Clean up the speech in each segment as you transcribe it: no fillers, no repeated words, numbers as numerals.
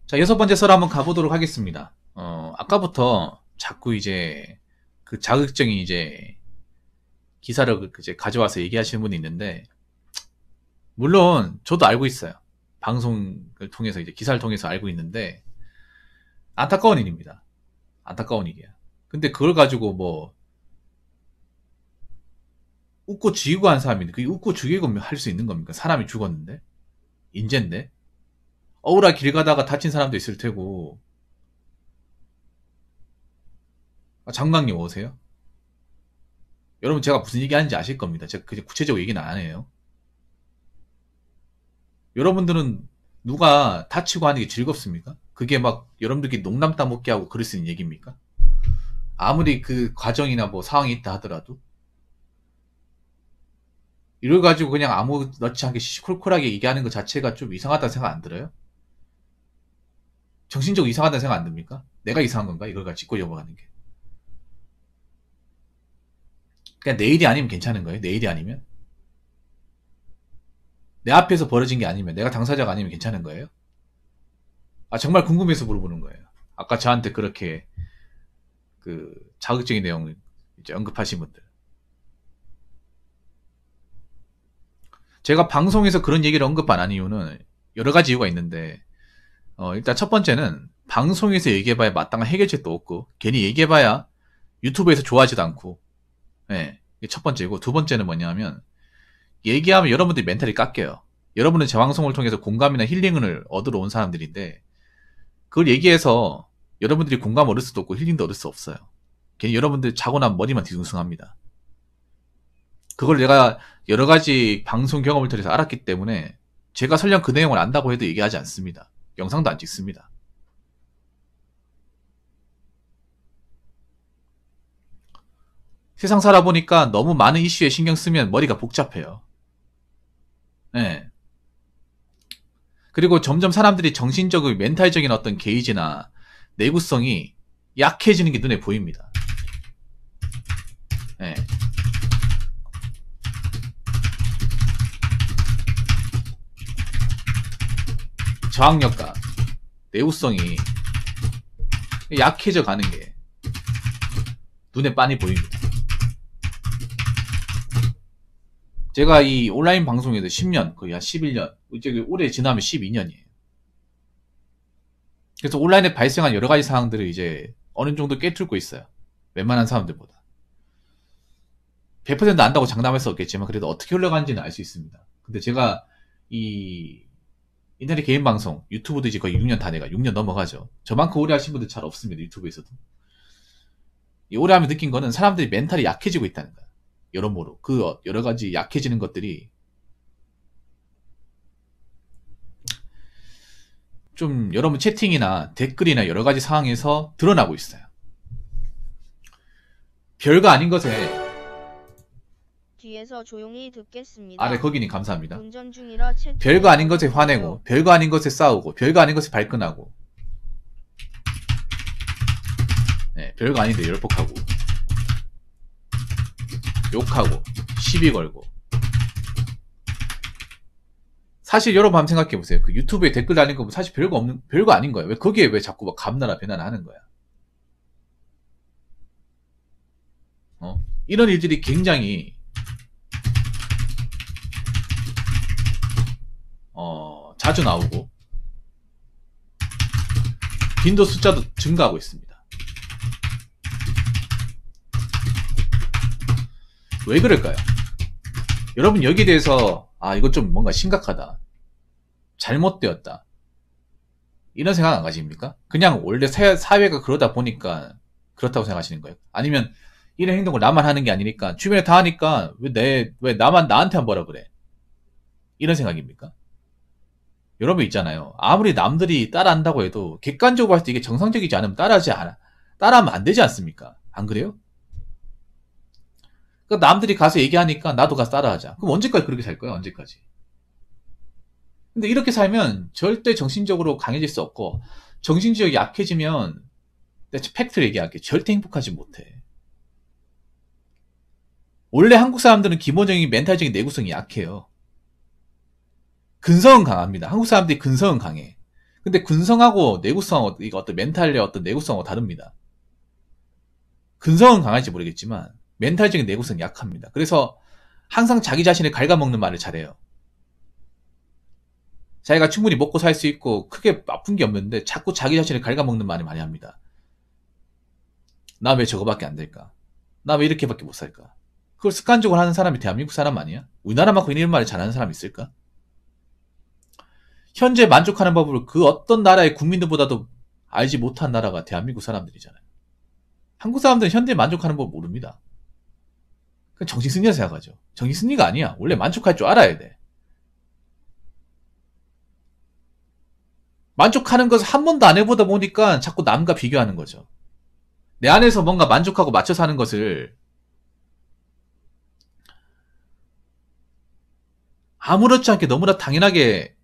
자, 6번째 썰 한번 가보도록 하겠습니다. 아까부터 자꾸 이제 그 자극적인 이제 기사를 이제 가져와서 얘기하시는 분이 있는데, 물론 저도 알고 있어요. 방송을 통해서 이제 기사를 통해서 알고 있는데, 안타까운 일입니다. 안타까운 일이야. 근데 그걸 가지고 뭐 웃고 죽이고 한 사람인데 그게 웃고 죽이고 할 수 있는 겁니까? 사람이 죽었는데? 인재인데? 억울하게 길 가다가 다친 사람도 있을 테고. 장강님 오세요? 여러분 제가 무슨 얘기하는지 아실 겁니다. 제가 그냥 구체적으로 얘기는 안 해요. 여러분들은 누가 다치고 하는 게 즐겁습니까? 그게 막 여러분들끼리 농담 따먹게 하고 그럴 수 있는 얘기입니까? 아무리 그 과정이나 뭐 상황이 있다 하더라도 이걸 가지고 그냥 아무렇지 않게 시시콜콜하게 얘기하는 것 자체가 좀 이상하다는 생각 안 들어요? 정신적으로 이상하다는 생각 안 듭니까? 내가 이상한 건가? 이걸 가지고 짚고 넘어가는 게. 그냥 내 일이 아니면 괜찮은 거예요? 내 일이 아니면? 내 앞에서 벌어진 게 아니면, 내가 당사자가 아니면 괜찮은 거예요? 정말 궁금해서 물어보는 거예요. 아까 저한테 그렇게 그 자극적인 내용을 이제 언급하신 분들. 제가 방송에서 그런 얘기를 언급 안 한 이유는 여러 가지 이유가 있는데, 일단 첫 번째는 방송에서 얘기해봐야 마땅한 해결책도 없고, 괜히 얘기해봐야 유튜브에서 좋아하지도 않고, 예, 이게 첫 번째고, 두 번째는 뭐냐면, 얘기하면 여러분들이 멘탈이 깎여요. 여러분은 제 방송을 통해서 공감이나 힐링을 얻으러 온 사람들인데, 그걸 얘기해서 여러분들이 공감 얻을 수도 없고 힐링도 얻을 수 없어요. 괜히 여러분들 자고 나면 머리만 뒤숭숭합니다. 그걸 내가 여러 가지 방송 경험을 통해서 알았기 때문에 제가 설령 그 내용을 안다고 해도 얘기하지 않습니다. 영상도 안 찍습니다. 세상 살아보니까 너무 많은 이슈에 신경 쓰면 머리가 복잡해요. 네. 그리고 점점 사람들이 정신적인 멘탈적인 어떤 게이지나 내구성이 약해지는 게 눈에 보입니다. 네. 저항력과 내구성이 약해져 가는 게 눈에 빤히 보입니다. 제가 이 온라인 방송에도 10년, 거의 한 11년, 이제 올해 지나면 12년이에요. 그래서 온라인에 발생한 여러 가지 상황들을 이제 어느 정도 꿰뚫고 있어요. 웬만한 사람들보다. 100% 안다고 장담할 수 없겠지만 그래도 어떻게 흘러가는지는 알 수 있습니다. 근데 제가 이 인터넷 개인 방송, 유튜브도 이제 거의 6년 다 돼가 6년 넘어가죠. 저만큼 오래 하신 분들 잘 없습니다. 유튜브에서도. 이 오래 하면 느낀 거는 사람들이 멘탈이 약해지고 있다는 거야. 여러모로 그 여러 가지 약해지는 것들이 좀 여러분 채팅이나 댓글이나 여러 가지 상황에서 드러나고 있어요. 별거 아닌 것에 뒤에서 조용히 듣겠습니다. 아래 거기님 감사합니다. 운전 중이라 별거 아닌 것에 화내고 별거 아닌 것에 싸우고 별거 아닌 것에 발끈하고, 네, 별거 아닌데 열폭하고 욕하고 시비 걸고. 사실 여러분 한번 생각해보세요. 그 유튜브에 댓글 달린 거 사실 별거 아닌 거예요. 왜 거기에 왜 자꾸 막 감나라 배나라 하는 거야? 이런 일들이 굉장히 자주 나오고 빈도 숫자도 증가하고 있습니다. 왜 그럴까요? 여러분 여기에 대해서 이거 좀 뭔가 심각하다, 잘못되었다, 이런 생각 안 가십니까? 그냥 원래 사회가 그러다 보니까 그렇다고 생각하시는 거예요? 아니면 이런 행동을 나만 하는 게 아니니까 주변에 다 하니까 왜 나만 나한테만 뭐라 그래, 이런 생각입니까? 여러분 있잖아요. 아무리 남들이 따라한다고 해도 객관적으로 봤을 때 이게 정상적이지 않으면 따라하면 안 되지 않습니까? 안 그래요? 그러니까 남들이 가서 얘기하니까 나도 가서 따라하자. 그럼 언제까지 그렇게 살 거야? 언제까지? 근데 이렇게 살면 절대 정신적으로 강해질 수 없고, 정신적으로 약해지면 팩트를 얘기할게. 절대 행복하지 못해. 원래 한국 사람들은 기본적인 멘탈적인 내구성이 약해요. 근성은 강합니다. 한국 사람들이 근성은 강해. 근데 근성하고 내구성하고 이거 어떤 멘탈의 어떤 내구성하고 다릅니다. 근성은 강할지 모르겠지만 멘탈적인 내구성이 약합니다. 그래서 항상 자기 자신을 갉아먹는 말을 잘해요. 자기가 충분히 먹고 살 수 있고 크게 아픈 게 없는데 자꾸 자기 자신을 갉아먹는 말을 많이 합니다. 나 왜 저거밖에 안 될까? 나 왜 이렇게밖에 못 살까? 그걸 습관적으로 하는 사람이 대한민국 사람 아니야? 우리나라만큼 이런 말을 잘하는 사람 있을까? 현재 만족하는 법을 그 어떤 나라의 국민들보다도 알지 못한 나라가 대한민국 사람들이잖아요. 한국 사람들은 현재 만족하는 법 모릅니다. 그건 정신승리라 생각하죠. 정신승리가 아니야. 원래 만족할 줄 알아야 돼. 만족하는 것을 한 번도 안 해보다 보니까 자꾸 남과 비교하는 거죠. 내 안에서 뭔가 만족하고 맞춰 사는 것을 아무렇지 않게 너무나 당연하게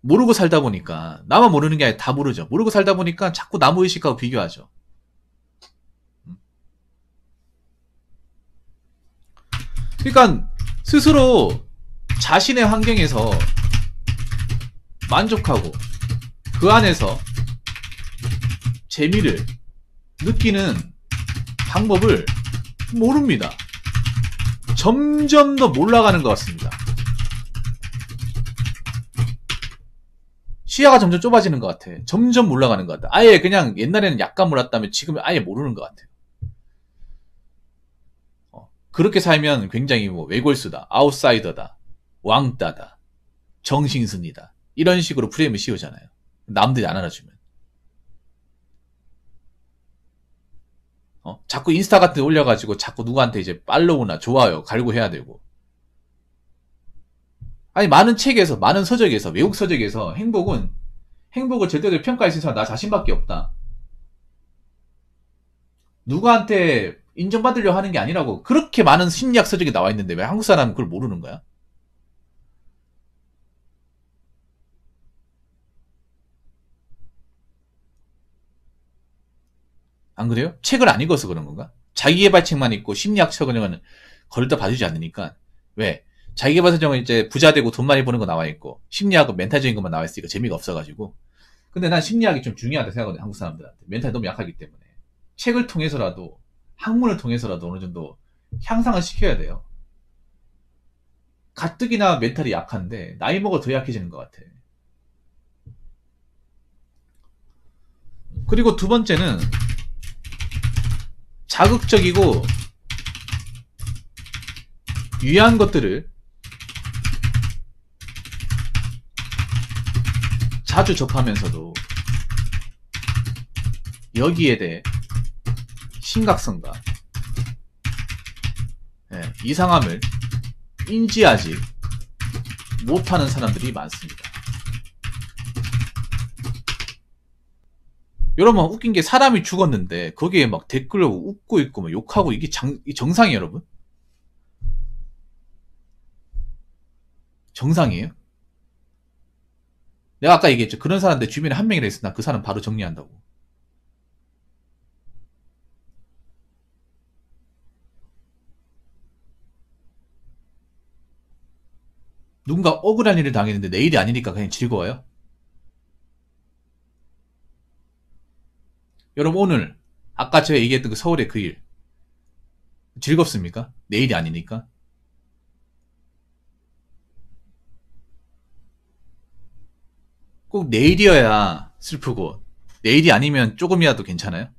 모르고 살다 보니까, 나만 모르는 게 아니라 다 모르죠. 모르고 살다 보니까 자꾸 나무 의식하고 비교하죠. 그러니까 스스로 자신의 환경에서 만족하고 그 안에서 재미를 느끼는 방법을 모릅니다. 점점 더 몰라가는 것 같습니다. 시야가 점점 좁아지는 것 같아. 점점 몰라가는 것 같아. 아예 그냥 옛날에는 약간 몰랐다면 지금은 아예 모르는 것 같아. 그렇게 살면 굉장히 뭐 외골수다, 아웃사이더다, 왕따다, 정신승리다 이런 식으로 프레임을 씌우잖아요. 남들이 안 알아주면. 자꾸 인스타 같은 데 올려가지고 자꾸 누구한테 이제 팔로우나 좋아요 갈고 해야 되고. 아니 많은 책에서, 많은 서적에서, 외국 서적에서 행복을 제대로 평가할 수 있는 사람 나 자신밖에 없다. 누구한테 인정받으려 하는 게 아니라고 그렇게 많은 심리학 서적이 나와 있는데 왜 한국 사람은 그걸 모르는 거야? 안 그래요? 책을 안 읽어서 그런 건가? 자기개발책만 읽고 심리학 서적은 거르다 봐주지 않으니까. 왜? 자기개발 서적은 이제 부자 되고 돈 많이 버는 거 나와 있고 심리학은 멘탈적인 것만 나와 있으니까 재미가 없어가지고. 근데 난 심리학이 좀 중요하다 생각하거든, 한국 사람들한테. 멘탈이 너무 약하기 때문에. 책을 통해서라도, 학문을 통해서라도 어느 정도 향상을 시켜야 돼요. 가뜩이나 멘탈이 약한데 나이 먹어 더 약해지는 것 같아. 그리고 두 번째는 자극적이고 유해한 것들을 자주 접하면서도 여기에 대해 심각성과 이상함을 인지하지 못하는 사람들이 많습니다. 여러분 웃긴 게 사람이 죽었는데 거기에 막 댓글로 웃고 있고 막 욕하고 이게 정상이에요, 여러분? 정상이에요? 내가 아까 얘기했죠. 그런 사람 내 주변에 한 명이라 했으나 그 사람 바로 정리한다고. 누군가 억울한 일을 당했는데 내일이 아니니까 그냥 즐거워요? 여러분 오늘 아까 제가 얘기했던 그 서울의 그 일 즐겁습니까? 내일이 아니니까. 꼭 내일이어야 슬프고 내일이 아니면 조금이라도 괜찮아요?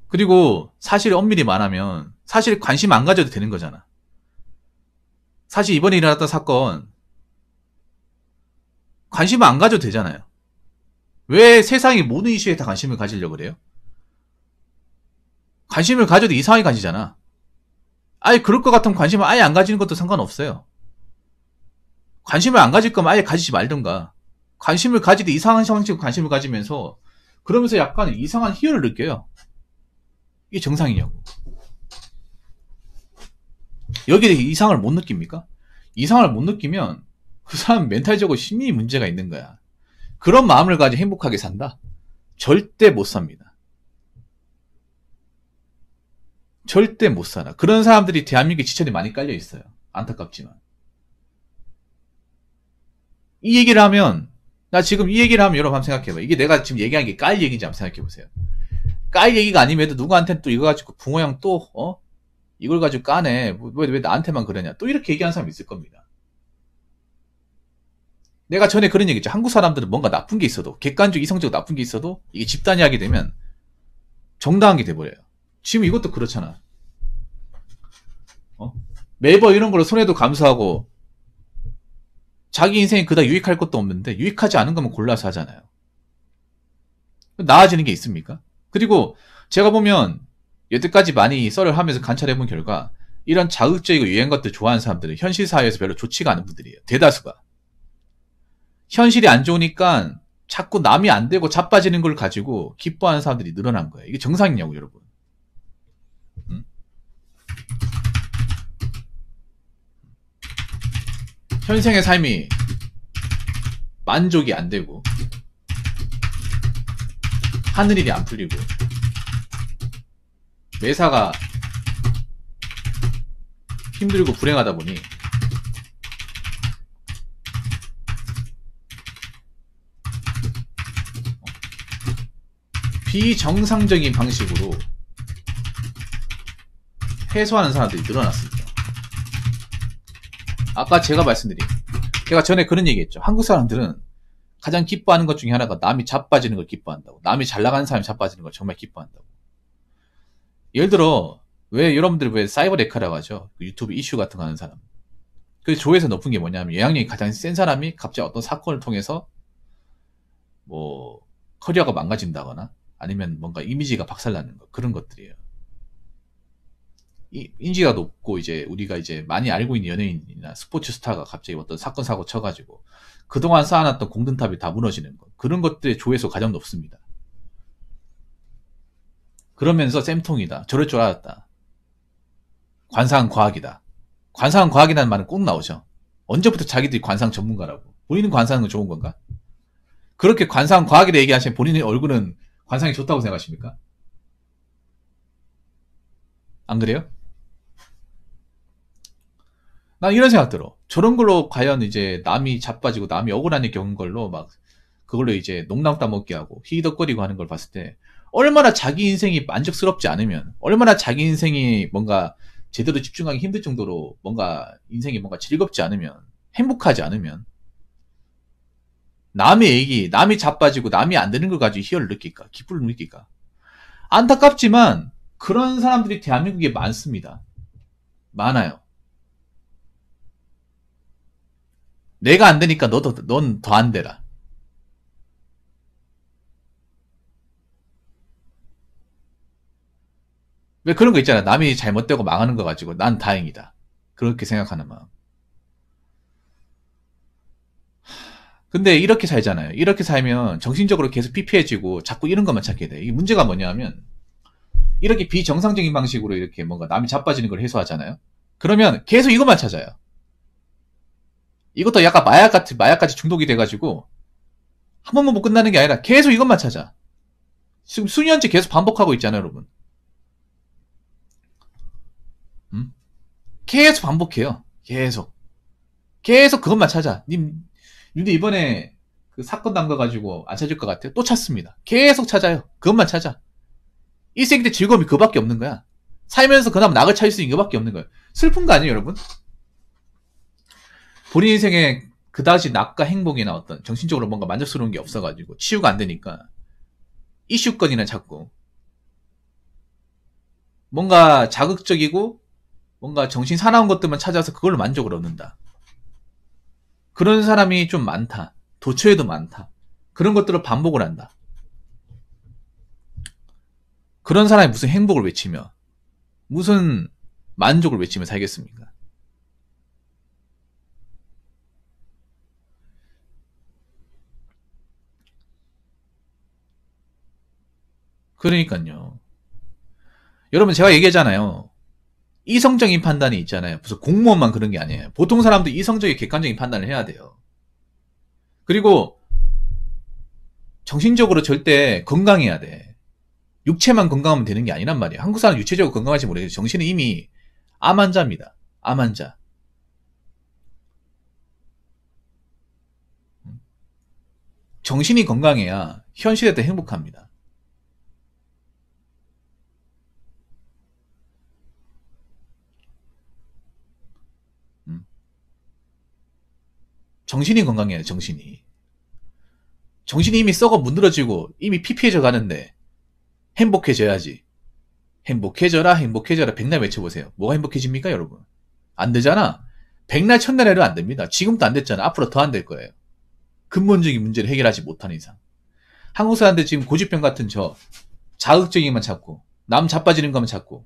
그리고 사실 엄밀히 말하면 사실 관심 안 가져도 되는 거잖아. 사실 이번에 일어났던 사건 관심 안 가져도 되잖아요. 왜 세상의 모든 이슈에 다 관심을 가지려고 그래요? 관심을 가져도 이상하게 가지잖아. 아예 그럴 것 같으면 관심을 아예 안 가지는 것도 상관없어요. 관심을 안 가질 거면 아예 가지지 말던가. 관심을 가지도 이상한 형식으로 관심을 가지면서 그러면서 약간 이상한 희열을 느껴요. 이게 정상이냐고. 여기에 이상을 못 느낍니까? 이상을 못 느끼면 그 사람 멘탈적으로 심리 문제가 있는 거야. 그런 마음을 가지고 행복하게 산다? 절대 못 삽니다. 절대 못 살아. 그런 사람들이 대한민국에 지천에 많이 깔려 있어요. 안타깝지만. 이 얘기를 하면, 나 지금 이 얘기를 하면 여러분 한번 생각해봐. 이게 내가 지금 얘기한 게 깔 얘기인지 한번 생각해보세요. 깔 얘기가 아님에도 누구한테는 또 이거 가지고 붕어 형 또, 이걸 가지고 까네. 왜 나한테만 그러냐. 또 이렇게 얘기하는 사람이 있을 겁니다. 내가 전에 그런 얘기 했죠. 한국 사람들은 뭔가 나쁜 게 있어도, 객관적 이성적으로 나쁜 게 있어도, 이게 집단이 하게 되면 정당한 게 돼버려요. 지금 이것도 그렇잖아. 매번 이런 걸로 손해도 감수하고, 자기 인생에 그닥 유익할 것도 없는데, 유익하지 않은 거면 골라서 하잖아요. 나아지는 게 있습니까? 그리고 제가 보면, 여태까지 많이 썰을 하면서 관찰해본 결과, 이런 자극적이고 유행 것들 좋아하는 사람들은 현실 사회에서 별로 좋지가 않은 분들이에요. 대다수가. 현실이 안 좋으니까 자꾸 남이 안 되고 자빠지는 걸 가지고 기뻐하는 사람들이 늘어난 거예요. 이게 정상이냐고, 여러분. 현생의 삶이 만족이 안 되고 하늘일이 안 풀리고 매사가 힘들고 불행하다 보니 비정상적인 방식으로 해소하는 사람들이 늘어났습니다. 아까 제가 전에 그런 얘기 했죠. 한국 사람들은 가장 기뻐하는 것 중에 하나가 남이 자빠지는 걸 기뻐한다고. 남이 잘 나가는 사람이 자빠지는 걸 정말 기뻐한다고. 예를 들어, 여러분들이 왜 사이버 레카라고 하죠? 유튜브 이슈 같은 거 하는 사람. 그 조회수 높은 게 뭐냐면, 영향력이 가장 센 사람이 갑자기 어떤 사건을 통해서, 커리어가 망가진다거나, 아니면 뭔가 이미지가 박살나는 거, 그런 것들이에요. 인지가 높고, 우리가 많이 알고 있는 연예인이나 스포츠 스타가 갑자기 어떤 사건, 사고 쳐가지고, 그동안 쌓아놨던 공든탑이 다 무너지는 거. 그런 것들의 조회수 가장 높습니다. 그러면서 쌤통이다. 저럴 줄 알았다. 관상은 과학이다. 관상은 과학이라는 말은 꼭 나오죠. 언제부터 자기들이 관상 전문가라고. 본인은 관상은 좋은 건가? 그렇게 관상 과학이라 얘기하시면 본인의 얼굴은 관상이 좋다고 생각하십니까? 안 그래요? 난 이런 생각 들어. 저런 걸로 과연 남이 자빠지고 남이 억울한 일 겪은 걸로 그걸로 농담 따먹게 하고 히덕거리고 하는 걸 봤을 때 얼마나 자기 인생이 만족스럽지 않으면, 얼마나 자기 인생이 뭔가 제대로 집중하기 힘들 정도로 인생이 뭔가 즐겁지 않으면, 행복하지 않으면, 남의 얘기, 남이 자빠지고 남이 안 되는 걸 가지고 희열을 느낄까? 기쁨을 느낄까? 안타깝지만 그런 사람들이 대한민국에 많습니다. 많아요. 내가 안 되니까 넌 더 안 되라. 왜 그런 거 있잖아. 남이 잘못되고 망하는 거 가지고 난 다행이다. 그렇게 생각하는 마음. 근데 이렇게 살잖아요. 이렇게 살면 정신적으로 계속 피폐해지고 자꾸 이런 것만 찾게 돼. 이 문제가 뭐냐면 이렇게 비정상적인 방식으로 이렇게 뭔가 남이 자빠지는 걸 해소하잖아요. 그러면 계속 이것만 찾아요. 이것도 약간 마약같이 중독이 돼가지고 한 번만 못 끝나는 게 아니라 계속 이것만 찾아. 지금 수년째 계속 반복하고 있잖아요, 여러분. 계속 반복해요. 계속 그것만 찾아. 님들 이번에 그 사건 담가가지고 안 찾을 것 같아요? 또 찾습니다. 계속 찾아요. 그것만 찾아. 일생 때 즐거움이 그밖에 없는 거야. 살면서 그나마 낙을 찾을 수 있는 그밖에 없는 거예요. 슬픈 거 아니에요, 여러분? 본인 인생에 그다지 낙과 행복이나 어떤 정신적으로 뭔가 만족스러운 게 없어가지고 치유가 안 되니까 이슈건이나 찾고 뭔가 자극적이고 뭔가 정신 사나운 것들만 찾아서 그걸로 만족을 얻는다. 그런 사람이 좀 많다. 도처에도 많다. 그런 것들을 반복을 한다. 그런 사람이 무슨 행복을 외치며 무슨 만족을 외치며 살겠습니까? 그러니까요. 여러분 제가 얘기하잖아요. 이성적인 판단이 있잖아요. 무슨 공무원만 그런 게 아니에요. 보통 사람도 이성적인 객관적인 판단을 해야 돼요. 그리고 정신적으로 절대 건강해야 돼. 육체만 건강하면 되는 게 아니란 말이에요. 한국 사람 육체적으로 건강할지 모르겠어요. 정신은 이미 암 환자입니다. 암 환자. 정신이 건강해야 현 시대 때 행복합니다. 음. 정신이 건강해야 정신이. 정신이 이미 썩어 문드러지고 이미 피폐해져 가는데 행복해져야지. 행복해져라, 행복해져라. 백날 외쳐보세요. 뭐가 행복해집니까, 여러분? 안 되잖아. 백날 천날 해도 안 됩니다. 지금도 안 됐잖아. 앞으로 더 안 될 거예요. 근본적인 문제를 해결하지 못하는 이상. 한국 사람들 지금 고집병 같은 자극적인 것만 찾고, 남 자빠지는 것만 찾고,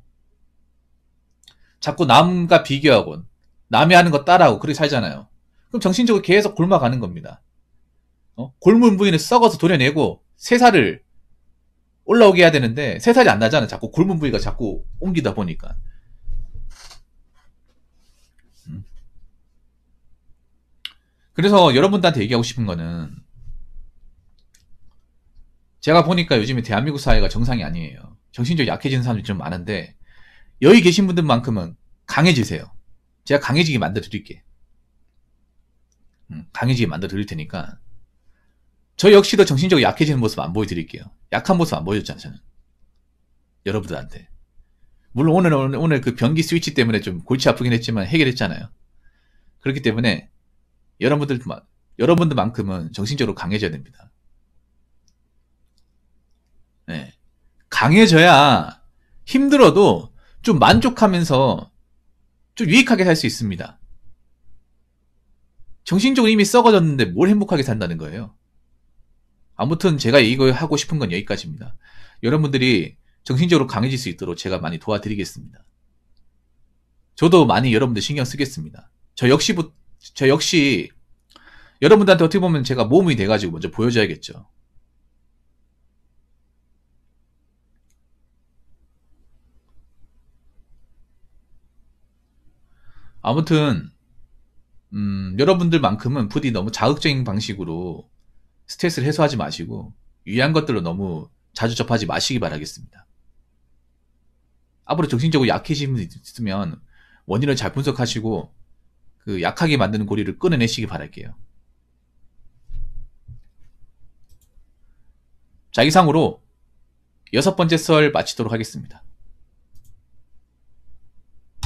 자꾸 남과 비교하고, 남이 하는 거 따라하고, 그렇게 살잖아요. 그럼 정신적으로 계속 굶어가는 겁니다. 골문 부위는 썩어서 도려내고, 새살을 올라오게 해야 되는데, 새살이 안 나잖아. 자꾸 골문 부위가 자꾸 옮기다 보니까. 그래서 여러분들한테 얘기하고 싶은 거는, 제가 보니까 요즘에 대한민국 사회가 정상이 아니에요. 정신적으로 약해지는 사람들이 좀 많은데, 여기 계신 분들만큼은 강해지세요. 제가 강해지게 만들어 드릴게. 강해지게 만들어 드릴 테니까, 저 역시도 정신적으로 약해지는 모습 안 보여드릴게요. 약한 모습 안 보여줬잖아요, 저는. 여러분들한테. 물론 오늘 그 변기 스위치 때문에 좀 골치 아프긴 했지만 해결했잖아요. 그렇기 때문에 여러분들만큼은 정신적으로 강해져야 됩니다. 네. 강해져야 힘들어도 좀 만족하면서 좀 유익하게 살 수 있습니다. 정신적으로 이미 썩어졌는데 뭘 행복하게 산다는 거예요. 아무튼 제가 이거 하고 싶은 건 여기까지입니다. 여러분들이 정신적으로 강해질 수 있도록 제가 많이 도와드리겠습니다. 저도 많이 여러분들 신경 쓰겠습니다. 저 역시 여러분들한테 어떻게 보면 제가 모험이 돼가지고 먼저 보여줘야겠죠. 아무튼 여러분들만큼은 부디 너무 자극적인 방식으로 스트레스를 해소하지 마시고 유의한 것들로 너무 자주 접하지 마시기 바라겠습니다. 앞으로 정신적으로 약해지는 분 있으면 원인을 잘 분석하시고 그 약하게 만드는 고리를 끊어내시기 바랄게요. 자, 이상으로 6번째 썰 마치도록 하겠습니다.